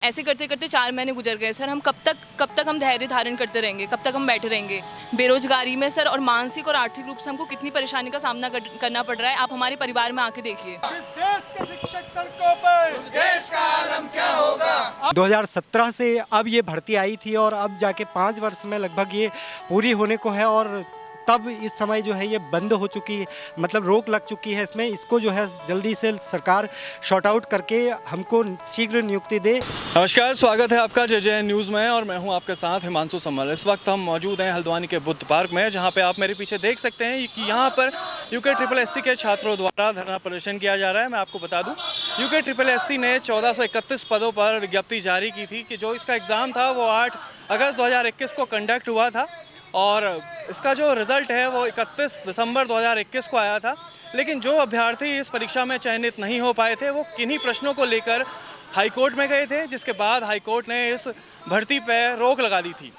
ऐसे करते करते 4 महीने गुजर गए सर। हम कब तक हम धैर्य धारण करते रहेंगे, कब तक हम बैठे रहेंगे बेरोजगारी में सर, और मानसिक और आर्थिक रूप से हमको कितनी परेशानी का सामना करना पड़ रहा है। आप हमारे परिवार में आके देखिए। इस देश के शिक्षक सड़कों पर, उस देश का आलम क्या होगा। 2017 से अब ये भर्ती आई थी और अब जाके 5 वर्ष में लगभग ये पूरी होने को है, और तब इस समय जो है ये बंद हो चुकी है, मतलब रोक लग चुकी है इसमें। इसको जो है जल्दी से सरकार शॉर्ट आउट करके हमको शीघ्र नियुक्ति दे। नमस्कार, स्वागत है आपका JJN न्यूज़ में और मैं हूं आपके साथ हिमांशु सम्मल। इस वक्त हम मौजूद हैं हल्द्वानी के बुद्ध पार्क में, जहां पे आप मेरे पीछे देख सकते हैं कि यहां पर UKSSC के छात्रों द्वारा धरना प्रदर्शन किया जा रहा है। मैं आपको बता दूं, UKSSC ने 1431 पदों पर विज्ञप्ति जारी की थी कि जो इसका एग्ज़ाम था वो 8 अगस्त 2021 को कंडक्ट हुआ था और इसका जो रिज़ल्ट है वो 31 दिसंबर 2021 को आया था। लेकिन जो अभ्यर्थी इस परीक्षा में चयनित नहीं हो पाए थे वो किन्हीं प्रश्नों को लेकर हाईकोर्ट में गए थे, जिसके बाद हाईकोर्ट ने इस भर्ती पर रोक लगा दी थी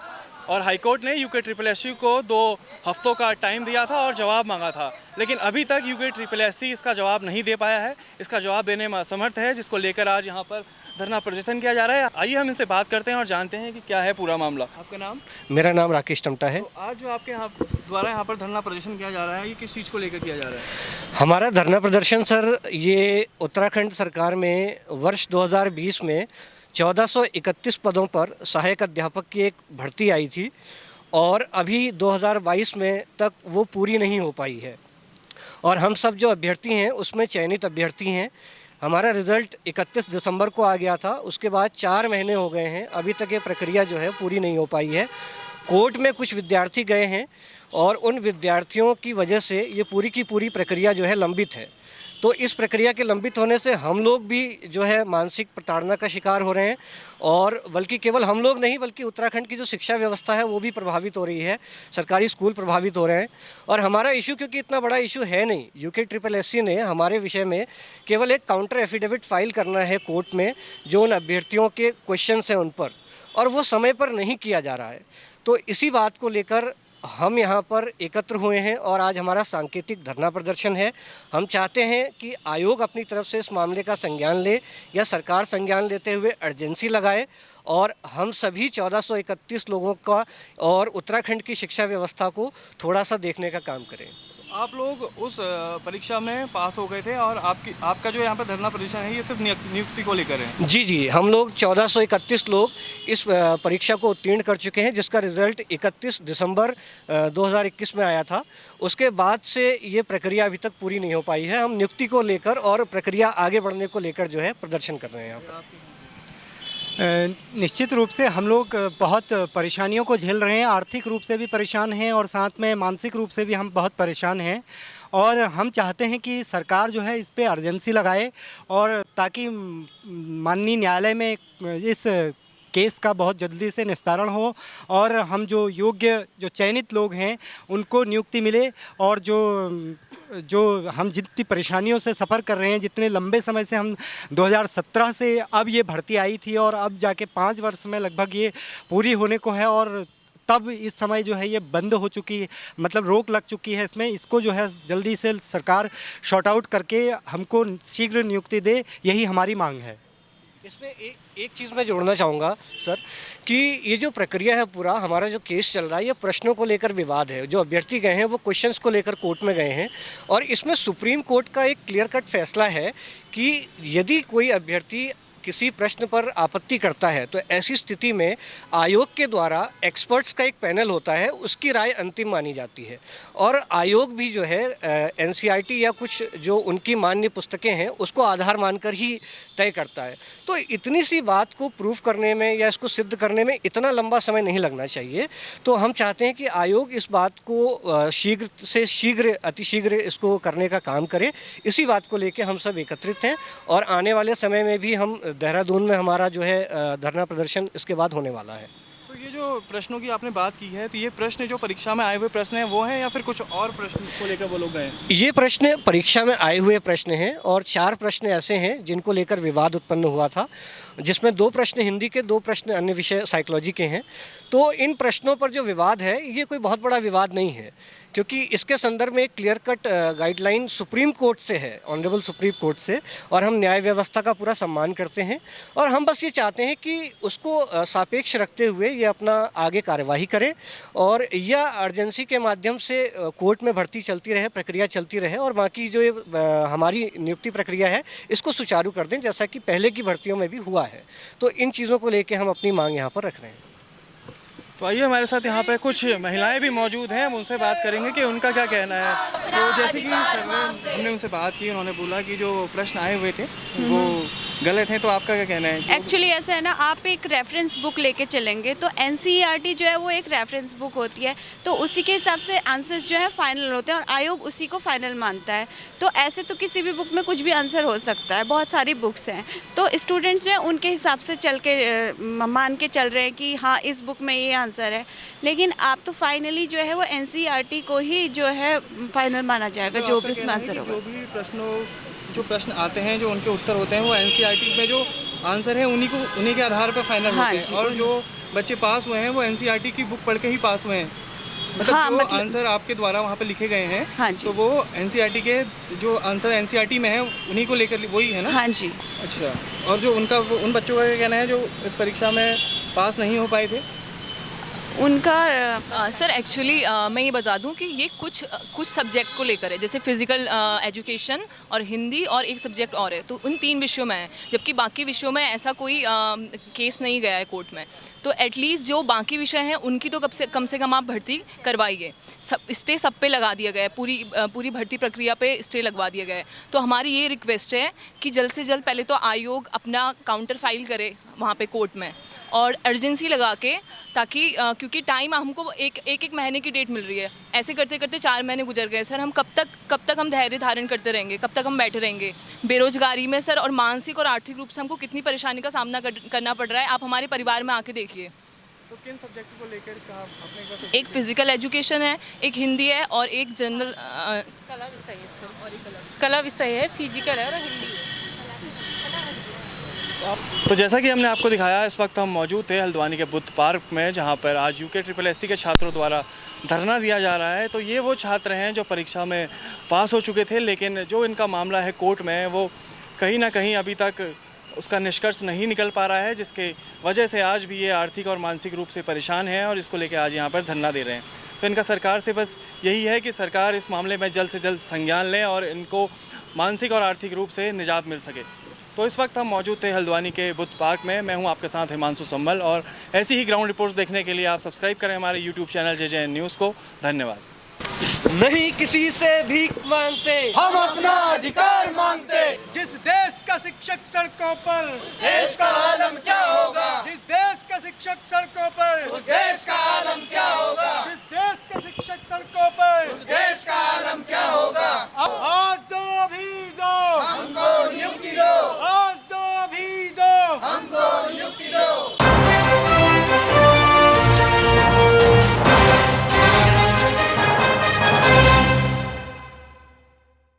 और हाईकोर्ट ने UKSSC को 2 हफ्तों का टाइम दिया था और जवाब मांगा था। लेकिन अभी तक UKSSC इसका जवाब नहीं दे पाया है, इसका जवाब देने में असमर्थ है, जिसको लेकर आज यहाँ पर धरना प्रदर्शन किया जा रहा है। आइए हम इनसे बात करते हैं और जानते हैं कि क्या है पूरा मामला। आपका नाम? मेरा नाम राकेश टमटा है। तो आज जो आपके द्वारा यहाँ पर धरना प्रदर्शन किया जा रहा है, ये किस चीज़ को लेकर किया जा रहा है? हमारा धरना प्रदर्शन सर, ये उत्तराखंड सरकार में वर्ष 2020 में 1431 पदों पर सहायक अध्यापक की एक भर्ती आई थी और अभी 2022 में तक वो पूरी नहीं हो पाई है और हम सब जो अभ्यर्थी हैं उसमें चयनित अभ्यर्थी हैं। हमारा रिज़ल्ट 31 दिसंबर को आ गया था, उसके बाद 4 महीने हो गए हैं, अभी तक ये प्रक्रिया जो है पूरी नहीं हो पाई है। कोर्ट में कुछ विद्यार्थी गए हैं और उन विद्यार्थियों की वजह से ये पूरी की पूरी प्रक्रिया जो है लंबित है। तो इस प्रक्रिया के लंबित होने से हम लोग भी जो है मानसिक प्रताड़ना का शिकार हो रहे हैं और बल्कि केवल हम लोग नहीं बल्कि उत्तराखंड की जो शिक्षा व्यवस्था है वो भी प्रभावित हो रही है, सरकारी स्कूल प्रभावित हो रहे हैं। और हमारा इशू क्योंकि इतना बड़ा इशू है नहीं, UKSSC ने हमारे विषय में केवल एक काउंटर एफिडेविट फाइल करना है कोर्ट में जो उन अभ्यर्थियों के क्वेश्चंस हैं उन पर, और वो समय पर नहीं किया जा रहा है। तो इसी बात को लेकर हम यहाँ पर एकत्र हुए हैं और आज हमारा सांकेतिक धरना प्रदर्शन है। हम चाहते हैं कि आयोग अपनी तरफ से इस मामले का संज्ञान ले या सरकार संज्ञान लेते हुए अर्जेंसी लगाए और हम सभी 1431 लोगों का और उत्तराखंड की शिक्षा व्यवस्था को थोड़ा सा देखने का काम करें। आप लोग उस परीक्षा में पास हो गए थे और आपका जो यहाँ पर धरना प्रदर्शन है ये सिर्फ नियुक्ति को लेकर है? जी, हम लोग 1431 लोग इस परीक्षा को उत्तीर्ण कर चुके हैं, जिसका रिज़ल्ट 31 दिसंबर 2021 में आया था। उसके बाद से ये प्रक्रिया अभी तक पूरी नहीं हो पाई है। हम नियुक्ति को लेकर और प्रक्रिया आगे बढ़ने को लेकर जो है प्रदर्शन कर रहे हैं यहाँ पर। निश्चित रूप से हम लोग बहुत परेशानियों को झेल रहे हैं, आर्थिक रूप से भी परेशान हैं और साथ में मानसिक रूप से भी हम बहुत परेशान हैं। और हम चाहते हैं कि सरकार जो है इस पे अर्जेंसी लगाए और ताकि माननीय न्यायालय में इस केस का बहुत जल्दी से निस्तारण हो और हम जो योग्य जो चयनित लोग हैं उनको नियुक्ति मिले और जो हम जितनी परेशानियों से सफ़र कर रहे हैं, जितने लंबे समय से हम 2017 से अब ये भर्ती आई थी और अब जाके 5 वर्ष में लगभग ये पूरी होने को है, और तब इस समय जो है ये बंद हो चुकी है, मतलब रोक लग चुकी है इसमें। इसको जो है जल्दी से सरकार शॉर्ट आउट करके हमको शीघ्र नियुक्ति दे, यही हमारी मांग है। इसमें एक चीज़ मैं जोड़ना चाहूँगा सर कि ये जो प्रक्रिया है, पूरा हमारा जो केस चल रहा है, ये प्रश्नों को लेकर विवाद है। जो अभ्यर्थी गए हैं वो क्वेश्चंस को लेकर कोर्ट में गए हैं और इसमें सुप्रीम कोर्ट का एक क्लियर कट फैसला है कि यदि कोई अभ्यर्थी किसी प्रश्न पर आपत्ति करता है तो ऐसी स्थिति में आयोग के द्वारा एक्सपर्ट्स का एक पैनल होता है, उसकी राय अंतिम मानी जाती है और आयोग भी जो है NCERT या कुछ जो उनकी मान्य पुस्तकें हैं उसको आधार मानकर ही तय करता है। तो इतनी सी बात को प्रूव करने में या इसको सिद्ध करने में इतना लंबा समय नहीं लगना चाहिए। तो हम चाहते हैं कि आयोग इस बात को शीघ्र से शीघ्र अतिशीघ्र इसको करने का काम करे। इसी बात को लेकर हम सब एकत्रित हैं और आने वाले समय में भी हम देहरादून में हमारा जो है धरना प्रदर्शन इसके बाद होने वाला है। तो ये जो प्रश्नों की आपने बात की है, तो ये प्रश्न जो परीक्षा में आए हुए प्रश्न हैं वो हैं या फिर कुछ और प्रश्न को लेकर वो लोग गए? ये प्रश्न परीक्षा में आए हुए प्रश्न हैं और 4 प्रश्न ऐसे हैं जिनको लेकर विवाद उत्पन्न हुआ था जिसमें 2 प्रश्न हिंदी के, 2 प्रश्न अन्य विषय साइकोलॉजी के हैं। तो इन प्रश्नों पर जो विवाद है, ये कोई बहुत बड़ा विवाद नहीं है, क्योंकि इसके संदर्भ में एक clear cut guideline supreme court से है, ऑनरेबल सुप्रीम कोर्ट से, और हम न्याय व्यवस्था का पूरा सम्मान करते हैं। और हम बस ये चाहते हैं कि उसको सापेक्ष रखते हुए ये अपना आगे कार्यवाही करें और या अर्जेंसी के माध्यम से कोर्ट में भर्ती चलती रहे, प्रक्रिया चलती रहे, और बाकी जो ये हमारी नियुक्ति प्रक्रिया है इसको सुचारू कर दें, जैसा कि पहले की भर्तियों में भी हुआ है। तो इन चीज़ों को लेकर हम अपनी मांग यहाँ पर रख रहे हैं। तो आइए, हमारे साथ यहाँ पे कुछ महिलाएं भी मौजूद हैं, हम उनसे बात करेंगे कि उनका क्या कहना है। तो जैसे कि हमने उनसे बात की, उन्होंने बोला कि जो प्रश्न आए हुए थे वो गलत हैं, तो आपका क्या कहना है? एक्चुअली ऐसा है ना, आप एक रेफरेंस बुक लेके चलेंगे तो एनसीईआरटी जो है वो एक रेफरेंस बुक होती है, तो उसी के हिसाब से आंसर्स जो है फाइनल होते हैं और आयोग उसी को फाइनल मानता है। तो ऐसे तो किसी भी बुक में कुछ भी आंसर हो सकता है, बहुत सारी बुक्स हैं, तो स्टूडेंट्स जो है उनके हिसाब से चल के मान के चल रहे हैं कि हाँ इस बुक में ये आंसर है, लेकिन आप तो फाइनली जो है वो एनसीईआरटी को ही जो है फाइनल माना जाएगा, जो भी उसमें आंसर होगा। जो प्रश्न आते हैं, जो उनके उत्तर होते हैं, वो एनसीईआरटी में जो आंसर है उन्हीं के आधार पर फाइनल होते हैं, और जो बच्चे पास हुए हैं वो एनसीईआरटी की बुक पढ़ के ही पास हुए हैं। मतलब जो आंसर आपके द्वारा वहाँ पे लिखे गए हैं, तो वो एनसीईआरटी के जो आंसर एनसीईआरटी में है उन्हीं को लेकर वही है ना? हाँ जी। अच्छा, और जो उन बच्चों का क्या कहना है जो इस परीक्षा में पास नहीं हो पाए थे? उनका सर एक्चुअली मैं ये बता दूं कि ये कुछ सब्जेक्ट को लेकर है, जैसे फिजिकल एजुकेशन और हिंदी और एक सब्जेक्ट और है, तो उन 3 विषयों में है, जबकि बाकी विषयों में ऐसा कोई केस नहीं गया है कोर्ट में। तो एटलीस्ट जो बाकी विषय हैं उनकी तो कम से कम आप भर्ती करवाइए। स्टे सब पे लगा दिया गया है, पूरी भर्ती प्रक्रिया पे स्टे लगवा दिया गया है। तो हमारी ये रिक्वेस्ट है कि जल्द से जल्द पहले तो आयोग अपना काउंटर फाइल करे वहाँ पे कोर्ट में, और अर्जेंसी लगा के, ताकि क्योंकि टाइम हमको एक महीने की डेट मिल रही है, ऐसे करते करते 4 महीने गुजर गए सर। हम कब तक हम धैर्य धारण करते रहेंगे, कब तक हम बैठे रहेंगे बेरोजगारी में सर, और मानसिक और आर्थिक रूप से हमको कितनी परेशानी का सामना करना पड़ रहा है, आप हमारे परिवार में आके देखिए। तो किन सब्जेक्ट को लेकर कहा आपने? एक फिजिकल एजुकेशन है, एक हिंदी है, और एक जनरल कला विषय है सर, और कला विषय है, फिजिकल है और हिंदी है। तो जैसा कि हमने आपको दिखाया, इस वक्त हम मौजूद थे हल्द्वानी के बुद्ध पार्क में, जहां पर आज UKSSC के छात्रों द्वारा धरना दिया जा रहा है। तो ये वो छात्र हैं जो परीक्षा में पास हो चुके थे, लेकिन जो इनका मामला है कोर्ट में, वो कहीं ना कहीं अभी तक उसका निष्कर्ष नहीं निकल पा रहा है, जिसके वजह से आज भी ये आर्थिक और मानसिक रूप से परेशान हैं और इसको लेकर आज यहाँ पर धरना दे रहे हैं। तो इनका सरकार से बस यही है कि सरकार इस मामले में जल्द से जल्द संज्ञान लें और इनको मानसिक और आर्थिक रूप से निजात मिल सके। तो इस वक्त हम मौजूद थे हल्द्वानी के बुद्ध पार्क में। मैं हूं आपके साथ हिमांशु संबल, और ऐसी ही ग्राउंड रिपोर्ट्स देखने के लिए आप सब्सक्राइब करें हमारे YouTube चैनल JJN न्यूज़ को। धन्यवाद। नहीं किसी से भीख मांगते, हम अपना अधिकार मांगते। जिस देश का शिक्षक सड़कों पर, देश का आलम क्या होगा?